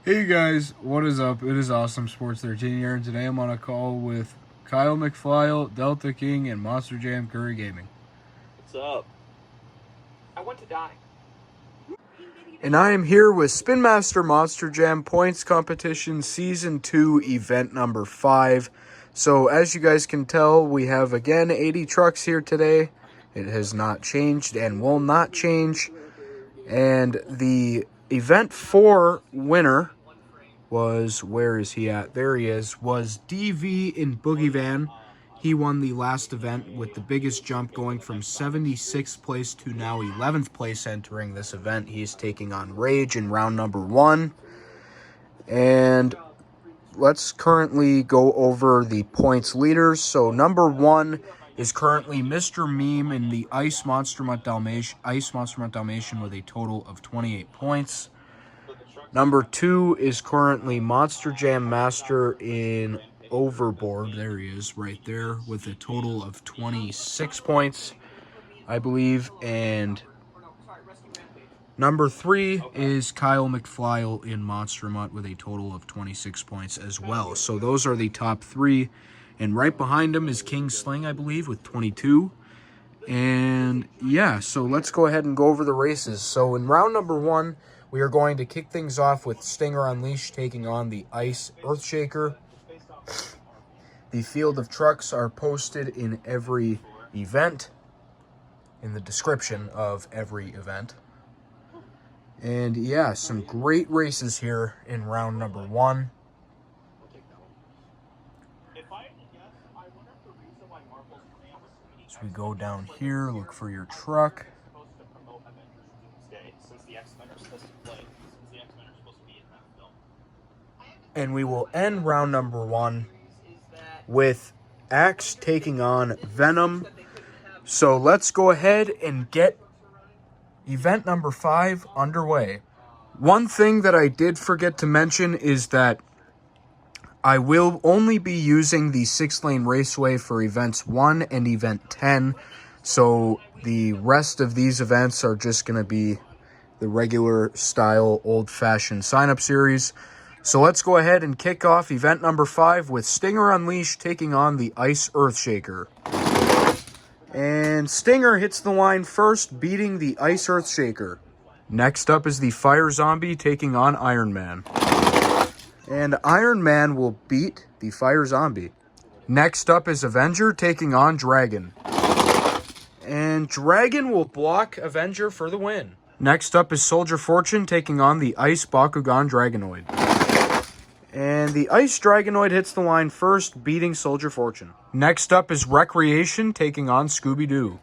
Hey guys, what is up? It is Awesome Sports 13 here, and today I'm on a call with KyleMcFlyle, Delta King, and Monster Jam Currie Gaming. What's up? I want to die. And I am here with Spin Master Monster Jam Points Competition Season 2 Event Number 5. So as you guys can tell, we have again 80 trucks here today. It has not changed and will not change. And the Event 4 winner was, where is he at? There he is, was DV in Boogie Van. He won the last event with the biggest jump, going from 76th place to now 11th place entering this event. He is taking on Rage in round number 1. And let's currently go over the points leaders. So number 1 is currently Mr. Meme in the Ice Monster Mutt Dalmatian with a total of 28 points. Number 2 is currently Monster Jam Master in Overboard. There he is right there with a total of 26 points, I believe. And number 3 is KyleMcFlyle in Monster Mutt with a total of 26 points as well. So those are the top 3. And right behind him is King Sling, I believe, with 22. And yeah, so let's go ahead and go over the races. So in round number 1, we are going to kick things off with Stinger Unleashed taking on the Ice Earthshaker. The field of trucks are posted in every event, in the description of every event. And yeah, some great races here in round number 1. So we go down here, look for your truck. And we will end round number 1 with Axe taking on Venom. So let's go ahead and get event number 5 underway. One thing that I did forget to mention is that I will only be using the 6-lane raceway for events 1 and event 10. So the rest of these events are just going to be the regular style old-fashioned sign-up series. So let's go ahead and kick off event number 5 with Stinger Unleashed taking on the Ice Earthshaker. And Stinger hits the line first, beating the Ice Earthshaker. Next up is the Fire Zombie taking on Iron Man. And Iron Man will beat the Fire Zombie. Next up is Avenger taking on Dragon. And Dragon will block Avenger for the win. Next up is Soldier Fortune taking on the Ice Bakugan Dragonoid. And the Ice Dragonoid hits the line first, beating Soldier Fortune. Next up is Wreckreation taking on Scooby-Doo.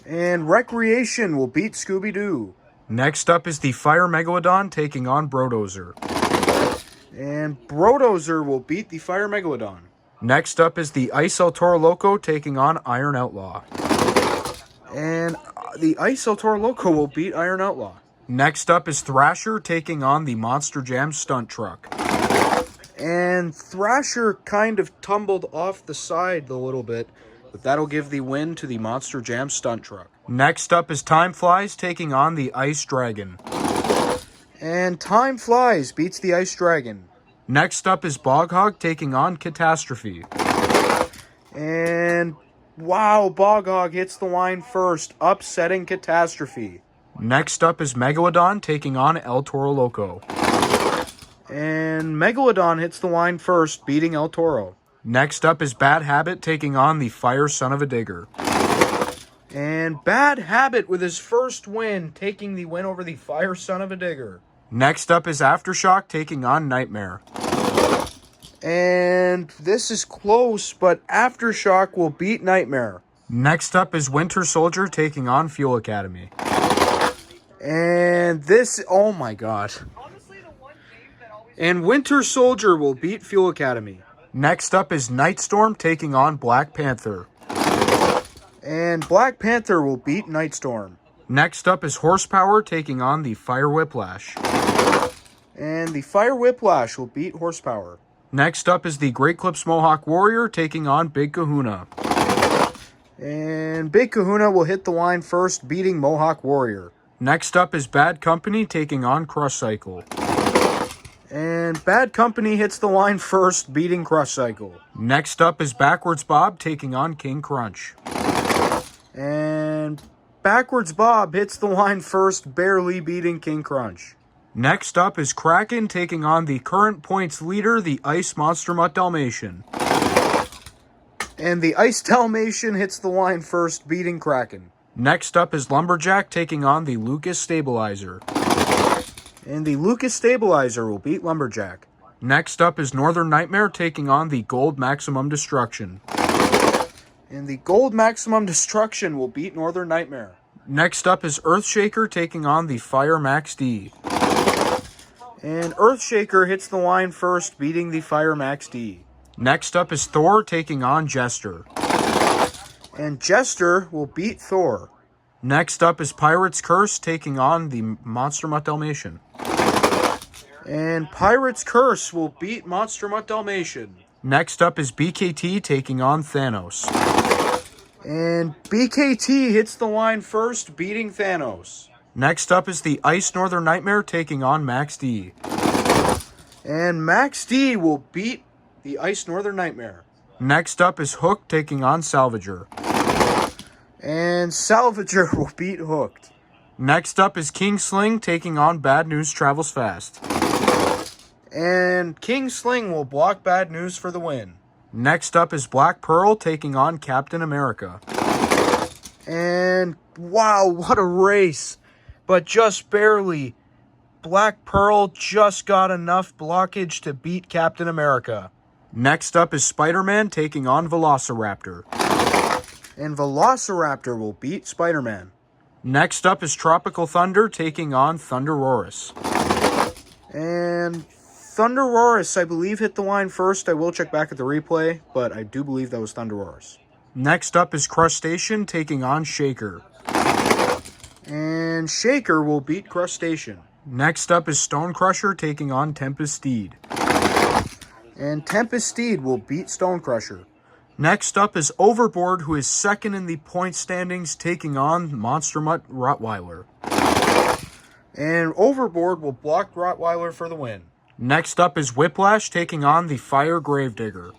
And Wreckreation will beat Scooby-Doo. Next up is the Fire Megalodon taking on Brodozer. And Brodozer will beat the Fire Megalodon. Next up is the Ice El Toro Loco taking on Iron Outlaw. And the Ice El Toro Loco will beat Iron Outlaw. Next up is Thrasher taking on the Monster Jam Stunt Truck. And Thrasher kind of tumbled off the side a little bit, but that'll give the win to the Monster Jam Stunt Truck. Next up is Time Flies taking on the Ice Dragon. And Time Flies beats the Ice Dragon. Next up is Bog Hog taking on Catastrophe. And wow, Bog Hog hits the line first, upsetting Catastrophe. Next up is Megalodon taking on El Toro Loco. And Megalodon hits the line first, beating El Toro. Next up is Bad Habit taking on the Fire Son of a Digger. And Bad Habit with his first win, taking the win over the Fire Son of a Digger. Next up is Aftershock taking on Nightmare. And this is close, but Aftershock will beat Nightmare. Next up is Winter Soldier taking on Fuel Academy. And this, oh my god. And Winter Soldier will beat Fuel Academy. Next up is Nightstorm taking on Black Panther. And Black Panther will beat Nightstorm. Next up is Horsepower taking on the Fire Whiplash. And the Fire Whiplash will beat Horsepower. Next up is the Great Clips Mohawk Warrior taking on Big Kahuna. And Big Kahuna will hit the line first, beating Mohawk Warrior. Next up is Bad Company taking on Crush Cycle. And Bad Company hits the line first, beating Crush Cycle. Next up is Backwards Bob taking on King Crunch. And Backwards Bob hits the line first, barely beating King Crunch. Next up is Kraken taking on the current points leader, the Ice Monster Mutt Dalmatian. And the Ice Dalmatian hits the line first, beating Kraken. Next up is Lumberjack taking on the Lucas Stabilizer. And the Lucas Stabilizer will beat Lumberjack. Next up is Northern Nightmare taking on the Gold Maximum Destruction. And the Gold Maximum Destruction will beat Northern Nightmare. Next up is Earthshaker taking on the Fire Max D. And Earthshaker hits the line first, beating the Fire Max D. Next up is Thor taking on Jester. And Jester will beat Thor. Next up is Pirate's Curse taking on the Monster Mutt Dalmatian. And Pirate's Curse will beat Monster Mutt Dalmatian. Next up is BKT taking on Thanos. And BKT hits the line first, beating Thanos. Next up is the Ice Northern Nightmare taking on Max D. And Max D will beat the Ice Northern Nightmare. Next up is Hook taking on Salvager. And Salvager will beat Hooked. Next up is King Sling taking on Bad News Travels Fast. And King Sling will block Bad News for the win. Next up is Black Pearl taking on Captain America. And wow, what a race. But just barely. Black Pearl just got enough blockage to beat Captain America. Next up is Spider-Man taking on Velociraptor. And Velociraptor will beat Spider-Man. Next up is Tropical Thunder taking on ThundeROARus. And ThundeROARus, I believe, hit the line first. I will check back at the replay, but I do believe that was ThundeROARus. Next up is Crustacean taking on Shaker. And Shaker will beat Crustacean. Next up is Stonecrusher taking on Tempest Steed. And Tempest Steed will beat Stonecrusher. Next up is Overboard, who is second in the point standings, taking on Monster Mutt Rottweiler. And Overboard will block Rottweiler for the win. Next up is Whiplash taking on the Fire Gravedigger.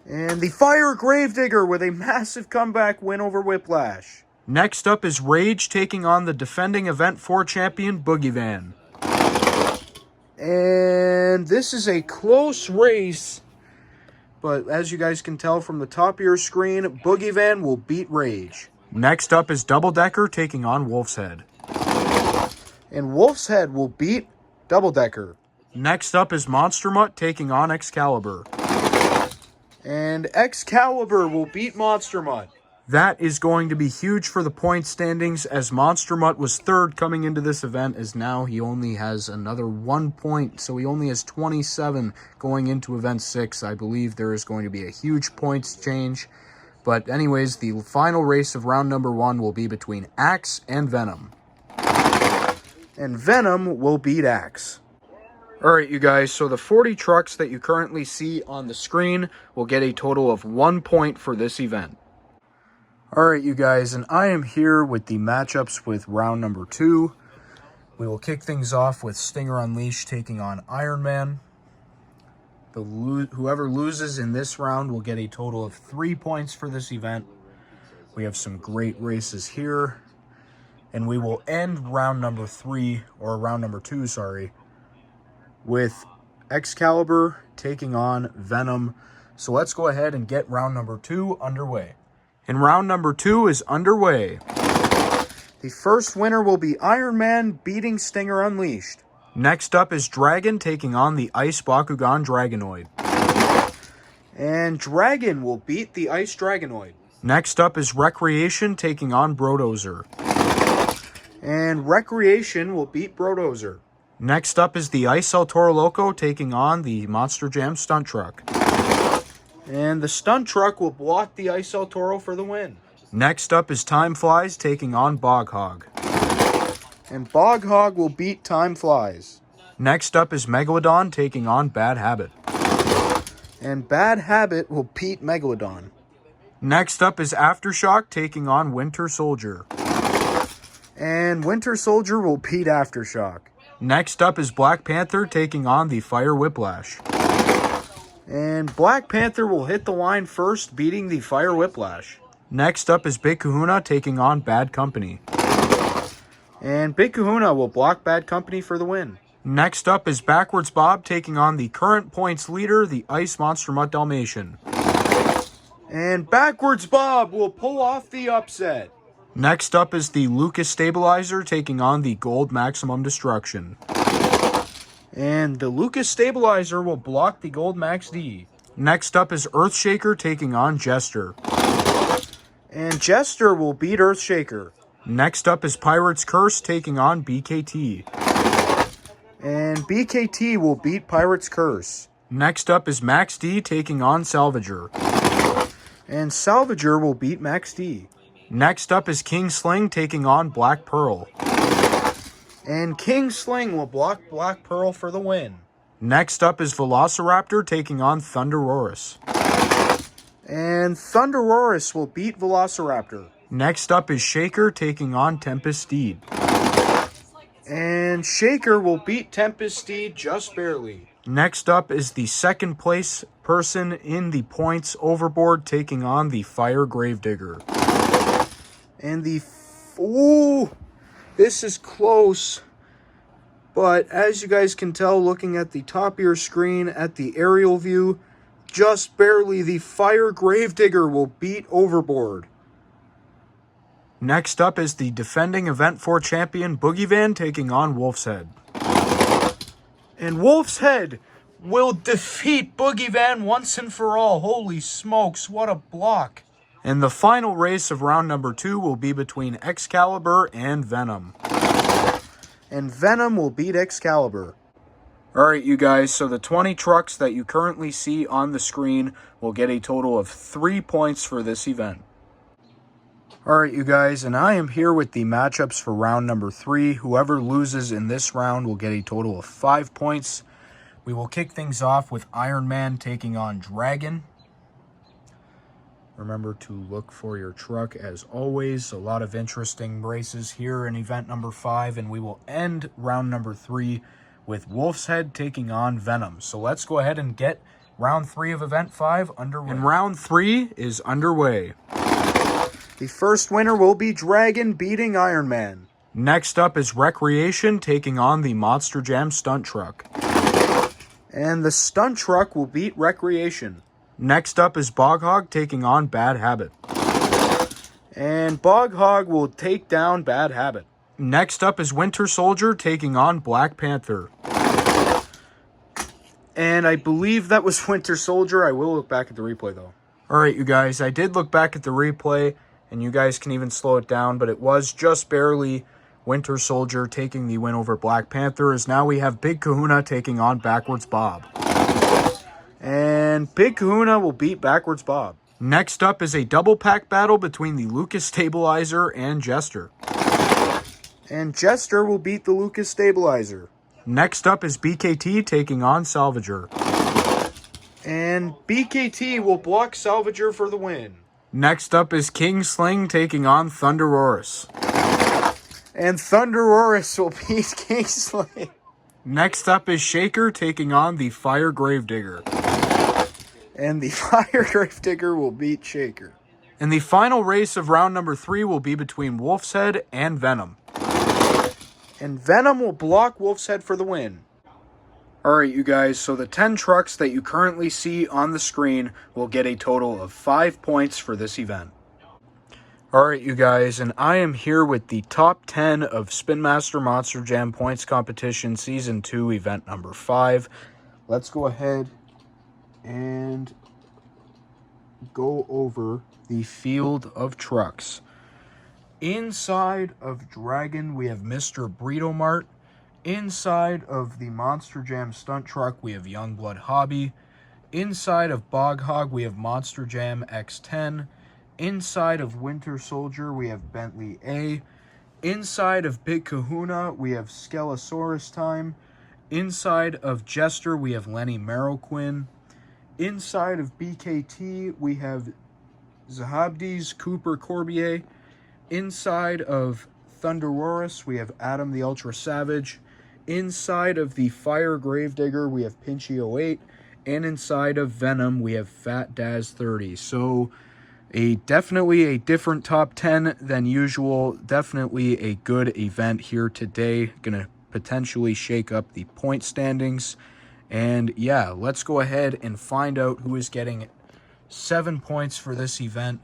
And the Fire Gravedigger with a massive comeback win over Whiplash. Next up is Rage taking on the defending Event 4 champion, Boogie Van. And this is a close race, but as you guys can tell from the top of your screen, Boogie Van will beat Rage. Next up is Double Decker taking on Wolf's Head. And Wolf's Head will beat Double Decker. Next up is Monster Mutt taking on Excalibur. And Excalibur will beat Monster Mutt. That is going to be huge for the point standings, as Monster Mutt was third coming into this event, as now he only has another 1 point, so he only has 27 going into event 6. I believe there is going to be a huge points change. But anyways, the final race of round number 1 will be between Axe and Venom. And Venom will beat Axe. Alright, you guys, so the 40 trucks that you currently see on the screen will get a total of 1 point for this event. Alright, you guys, and I am here with the matchups with round number 2. We will kick things off with Stinger Unleashed taking on Iron Man. Whoever loses in this round will get a total of 3 points for this event. We have some great races here. And we will end round number 2, sorry, with Excalibur taking on Venom. So let's go ahead and get round number 2 underway. And round number 2 is underway. The first winner will be Iron Man beating Stinger Unleashed. Next up is Dragon taking on the Ice Bakugan Dragonoid. And Dragon will beat the Ice Dragonoid. Next up is Wreckreation taking on Brodozer. And Wreckreation will beat Brodozer. Next up is the Ice El Toro Loco taking on the Monster Jam Stunt Truck. And the Stunt Truck will block the Ice El Toro for the win. Next up is Time Flies taking on Bog Hog. And Bog Hog will beat Time Flies. Next up is Megalodon taking on Bad Habit. And Bad Habit will beat Megalodon. Next up is Aftershock taking on Winter Soldier. And Winter Soldier will beat Aftershock. Next up is Black Panther taking on the Fire Whiplash. And Black Panther will hit the line first, beating the Fire Whiplash. Next up is Big Kahuna taking on Bad Company. And Big Kahuna will block Bad Company for the win. Next up is Backwards Bob taking on the current points leader, the Ice Monster Mutt Dalmatian. And Backwards Bob will pull off the upset. Next up is the Lucas Stabilizer taking on the Gold Maximum Destruction. And the Lucas Stabilizer will block the Gold Max D. Next up is Earthshaker taking on Jester. And Jester will beat Earthshaker. Next up is Pirate's Curse taking on BKT. And BKT will beat Pirate's Curse. Next up is Max D taking on Salvager. And Salvager will beat Max D. Next up is King Sling taking on Black Pearl. And King Sling will block Black Pearl for the win. Next up is Velociraptor taking on ThundeROARus. And ThundeROARus will beat Velociraptor. Next up is Shaker taking on Tempest Steed. And Shaker will beat Tempest Steed just barely. Next up is the second place person in the points overboard taking on the Fire Gravedigger. And ooh, this is close. But as you guys can tell, looking at the top of your screen at the aerial view, just barely the Fire Gravedigger will beat Overboard. Next up is the defending Event 4 champion Boogie Van taking on Wolf's Head. And Wolf's Head will defeat Boogie Van once and for all. Holy smokes, what a block. And the final race of round number 2 will be between Excalibur and Venom. And Venom will beat Excalibur. Alright, you guys, so the 20 trucks that you currently see on the screen will get a total of 3 points for this event. Alright, you guys, and I am here with the matchups for round number 3. Whoever loses in this round will get a total of 5 points. We will kick things off with Iron Man taking on Dragon. Remember to look for your truck as always. A lot of interesting races here in event number 5, and we will end round number 3 with Wolf's Head taking on Venom. So let's go ahead and get round 3 of event 5 underway. And round 3 is underway. The first winner will be Dragon beating Iron Man. Next up is Wreckreation taking on the Monster Jam Stunt Truck. And the Stunt Truck will beat Wreckreation. Next up is Bog Hog taking on Bad Habit. And Bog Hog will take down Bad Habit. Next up is Winter Soldier taking on Black Panther. And I believe that was Winter Soldier. I will look back at the replay though. Alright, you guys, I did look back at the replay, and you guys can even slow it down, but it was just barely Winter Soldier taking the win over Black Panther, as now we have Big Kahuna taking on Backwards Bob. And Big Kahuna will beat Backwards Bob. Next up is a double pack battle between the Lucas Stabilizer and Jester. And Jester will beat the Lucas Stabilizer. Next up is BKT taking on Salvager. And BKT will block Salvager for the win. Next up is King Sling taking on ThundeROARus. And ThundeROARus will beat King Sling. Next up is Shaker taking on the Fire Gravedigger. And the Fire Gravedigger will beat Shaker. And the final race of round number 3 will be between Wolf's Head and Venom. And Venom will block Wolf's Head for the win. Alright, you guys, so the 10 trucks that you currently see on the screen will get a total of 5 points for this event. Alright, you guys, and I am here with the top 10 of Spin Master Monster Jam Points Competition Season 2, event number 5. Let's go ahead and go over the field of trucks. Inside of Dragon, we have Mr. Burrito Mart. Inside of the Monster Jam Stunt Truck, we have Youngblood Hobby. Inside of Bog Hog, we have Monster Jam X10. Inside of Winter Soldier, we have Bentley A. Inside of Big Kahuna, we have Skelosaurus Time. Inside of Jester, we have Lenny Marroquin. Inside of BKT, we have Zahabdi's Cooper Corbier. Inside of ThundeROARus, we have Adam the Ultra Savage. inside of the Fire Gravedigger, we have Pinchy 08, and inside of Venom, we have Fat Daz 30. So definitely a different top 10 than usual. Definitely a good event here today. Gonna potentially shake up the point standings. And yeah, let's go ahead and find out who is getting 7 points for this event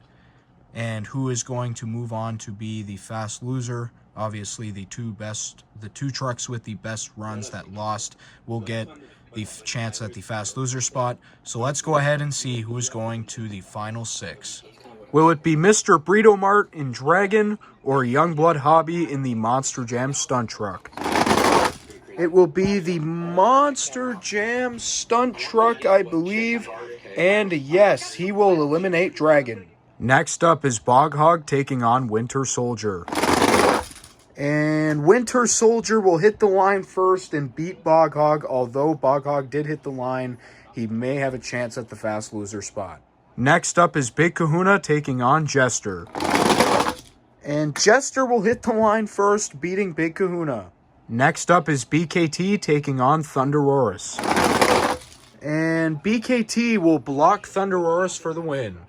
and who is going to move on to be the fast loser. Obviously, the two trucks with the best runs that lost will get the chance at the fast loser spot. So let's go ahead and see who is going to the final 6. Will it be Mr. Burrito Mart in Dragon or Youngblood Hobby in the Monster Jam stunt truck? It will be the Monster Jam stunt truck, I believe. And yes, he will eliminate Dragon. Next up is Bog Hog taking on Winter Soldier. And Winter Soldier will hit the line first and beat Bog Hog. Although Bog Hog did hit the line, he may have a chance at the fast loser spot. Next up is Big Kahuna taking on Jester. And Jester will hit the line first, beating Big Kahuna. Next up is BKT taking on ThundeROARus. And BKT will block ThundeROARus for the win.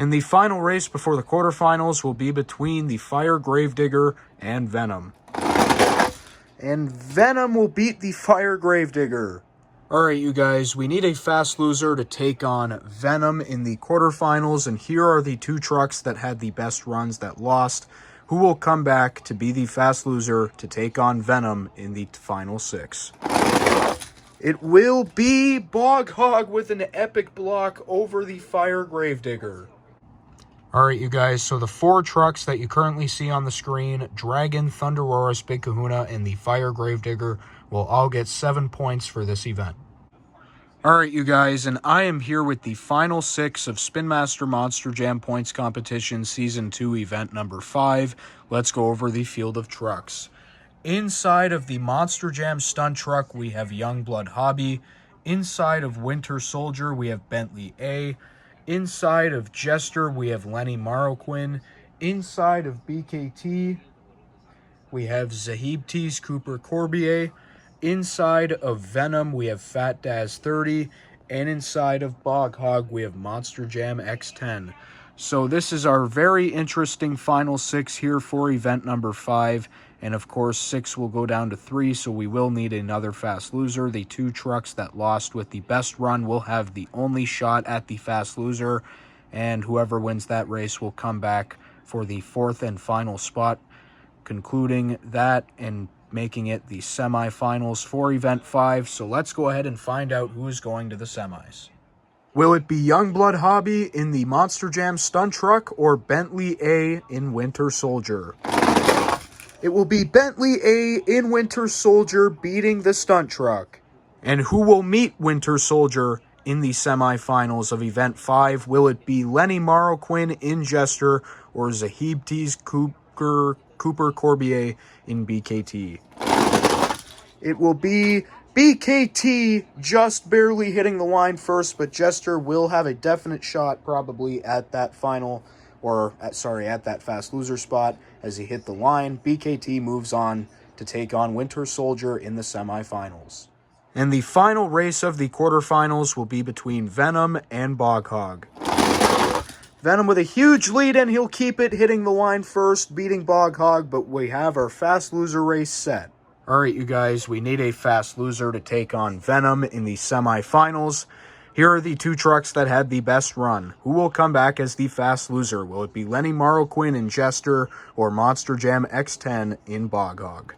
And the final race before the quarterfinals will be between the Fire Gravedigger and Venom. And Venom will beat the Fire Gravedigger. Alright, you guys, we need a fast loser to take on Venom in the quarterfinals, and here are the two trucks that had the best runs that lost, who will come back to be the fast loser to take on Venom in the final 6. It will be Bog Hog with an epic block over the Fire Gravedigger. Alright, you guys, so the 4 trucks that you currently see on the screen, Dragon, ThundeROARus, Big Kahuna, and the Fire Gravedigger, will all get 7 points for this event. Alright, you guys, and I am here with the final 6 of Spin Master Monster Jam Points Competition Season 2 Event Number 5. Let's go over the field of trucks. Inside of the Monster Jam Stunt Truck, we have Youngblood Hobby. Inside of Winter Soldier, we have Bentley A. Inside of Jester, we have Lenny Marroquin. Inside of BKT, we have Zahibtes Cooper Corbier. Inside of Venom, we have Fat Daz 30. And inside of Bog Hog, we have Monster Jam X10. So this is our very interesting final 6 here for event number 5. And of course, 6 will go down to 3, so we will need another fast loser. The 2 trucks that lost with the best run will have the only shot at the fast loser. And whoever wins that race will come back for the 4th and final spot, concluding that and making it the semifinals for Event 5. So let's go ahead and find out who is going to the semis. Will it be Youngblood Hobby in the Monster Jam Stunt Truck or Bentley A in Winter Soldier? It will be Bentley A in Winter Soldier beating the Stunt Truck. And who will meet Winter Soldier in the semifinals of Event 5? Will it be Lenny Marroquin in Jester or Zahibtes Cooper Corbier in BKT? It will be BKT just barely hitting the line first, but Jester will have a definite shot probably at that final, at that fast loser spot as he hit the line. BKT moves on to take on Winter Soldier in the semifinals. And the final race of the quarterfinals will be between Venom and Bog Hog. Venom with a huge lead, and he'll keep it, hitting the line first, beating Bog Hog, but we have our fast loser race set. Alright, you guys, we need a fast loser to take on Venom in the semifinals. Here are the 2 trucks that had the best run. Who will come back as the fast loser? Will it be Lenny Marroquin in Jester or Monster Jam X10 in Bog Hog?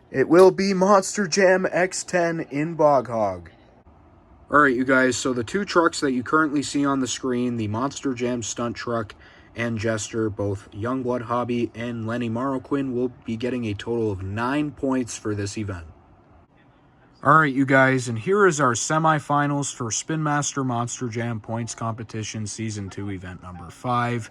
It will be Monster Jam X10 in Bog Hog. Alright, you guys, so the 2 trucks that you currently see on the screen, the Monster Jam Stunt Truck and Jester, both Youngblood Hobby and Lenny Marroquin, will be getting a total of 9 points for this event. Alright, you guys, and here is our semifinals for Spin Master Monster Jam Points Competition Season 2 Event Number 5.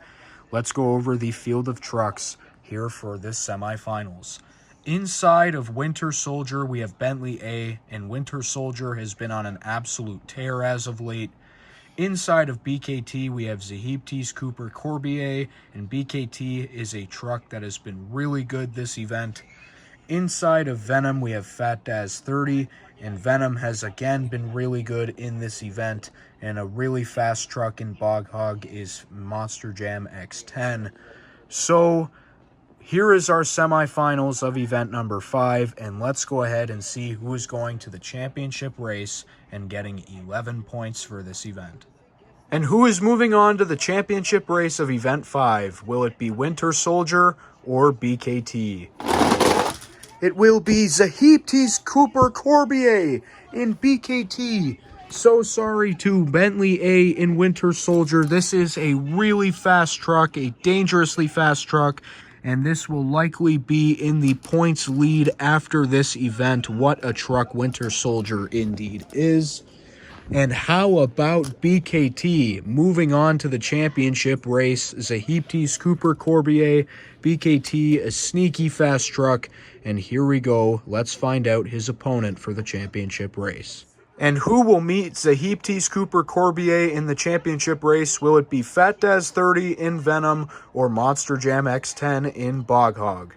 Let's go over the field of trucks here for this semifinals. Inside of Winter Soldier, we have Bentley A, and Winter Soldier has been on an absolute tear as of late. Inside of BKT, we have Zahibtes Cooper Corbier, and BKT is a truck that has been really good this event. Inside of Venom, we have Fat Daz 30, and Venom has again been really good in this event, and a really fast truck in Bog Hog is Monster Jam X10. So here is our semifinals of event number 5, and let's go ahead and see who is going to the championship race and getting 11 points for this event. And who is moving on to the championship race of event 5? Will it be Winter Soldier or BKT? It will be Zahiptis Cooper Corbier in BKT. So sorry to Bentley A in Winter Soldier. This is a really fast truck, a dangerously fast truck, and this will likely be in the points lead after this event. What a truck Winter Soldier indeed is. And how about BKT moving on to the championship race? Zahiptis Cooper Corbier, BKT, a sneaky fast truck. And here we go. Let's find out his opponent for the championship race. And who will meet Zahiptis Cooper Corbier in the championship race? Will it be Fat Daz 30 in Venom or Monster Jam X10 in Bog Hog?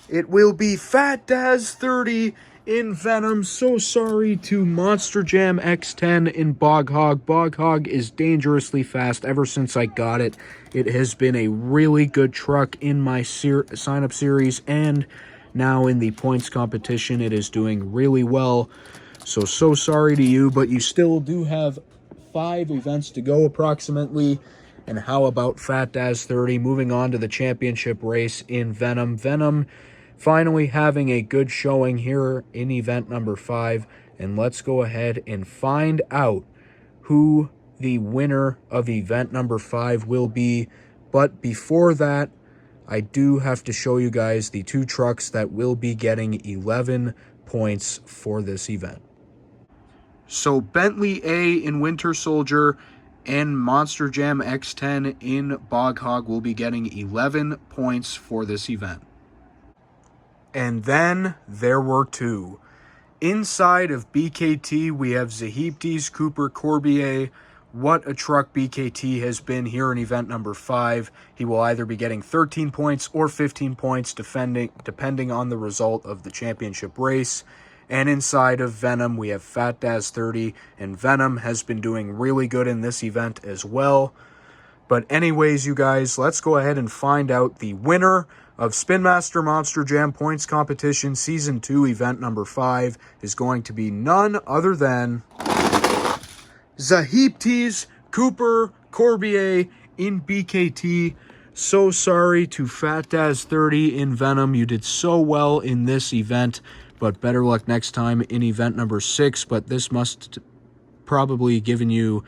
It will be Fat Daz 30 in Venom. So sorry to Monster Jam X10 in Bog Hog. Bog Hog is dangerously fast. Ever since I got it, it has been a really good truck in my sign-up series, and now in the points competition, it is doing really well. So sorry to you, but you still do have 5 events to go approximately. And how about Fat Daz 30 moving on to the championship race in Venom? Venom finally having a good showing here in event number 5. And let's go ahead and find out who the winner of event number 5 will be. But before that, I do have to show you guys the 2 trucks that will be getting 11 points for this event. So Bentley A in Winter Soldier and Monster Jam X10 in Bog Hog will be getting 11 points for this event. And then there were 2. Inside of BKT, we have Zahiptis Cooper Corbier. What a truck BKT has been here in event number 5. He will either be getting 13 points or 15 points depending on the result of the championship race. And inside of Venom, we have Fat Daz 30, and Venom has been doing really good in this event as well. But anyways, you guys, let's go ahead and find out the winner of Spin Master Monster Jam Points Competition Season 2 event number 5 is going to be none other than Zahiptis Cooper Corbier in BKT. So sorry to Fat Daz 30 in Venom. You did so well in this event, but better luck next time in event number 6. But this must probably given you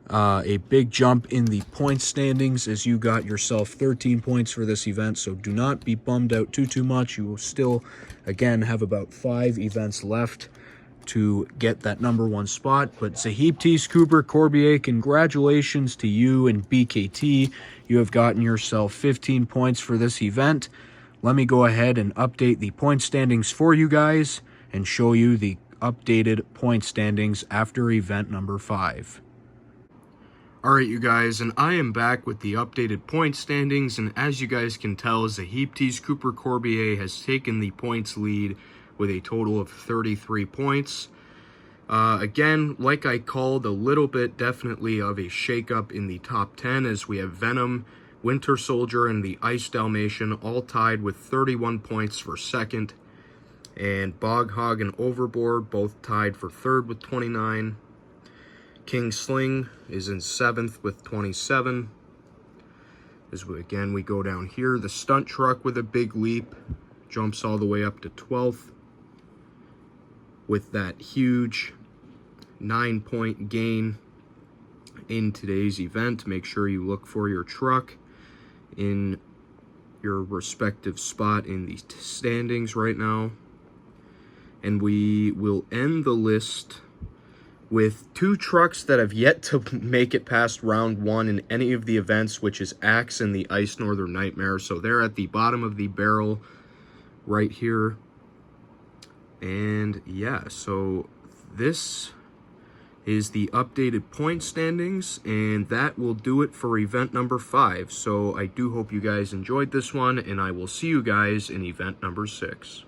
a big jump in the points standings, as you got yourself 13 points for this event. So do not be bummed out too much. You will still, again, have about 5 events left to get that number 1 spot. But Zahiptis Cooper Corbier, congratulations to you and BKT. You have gotten yourself 15 points for this event. Let me go ahead and update the point standings for you guys and show you the updated point standings after event number 5. Alright, you guys, and I am back with the updated point standings, and as you guys can tell, Zahiptis Cooper Corbier has taken the points lead with a total of 33 points. Again, like I called, a little bit definitely of a shakeup in the top 10, as we have Venom, Winter Soldier, and the Ice Dalmatian all tied with 31 points for second, and Bog Hog and Overboard both tied for third with 29. King Sling is in 7th with 27. As again, we go down here, the stunt truck with a big leap jumps all the way up to 12th with that huge 9-point gain in today's event. Make sure you look for your truck in your respective spot in the standings right now. And we will end the list with 2 trucks that have yet to make it past round 1 in any of the events, which is Axe and the Ice Northern Nightmare. So they're at the bottom of the barrel right here. And yeah, so this is the updated point standings, and that will do it for event number 5. So I do hope you guys enjoyed this one, and I will see you guys in event number 6.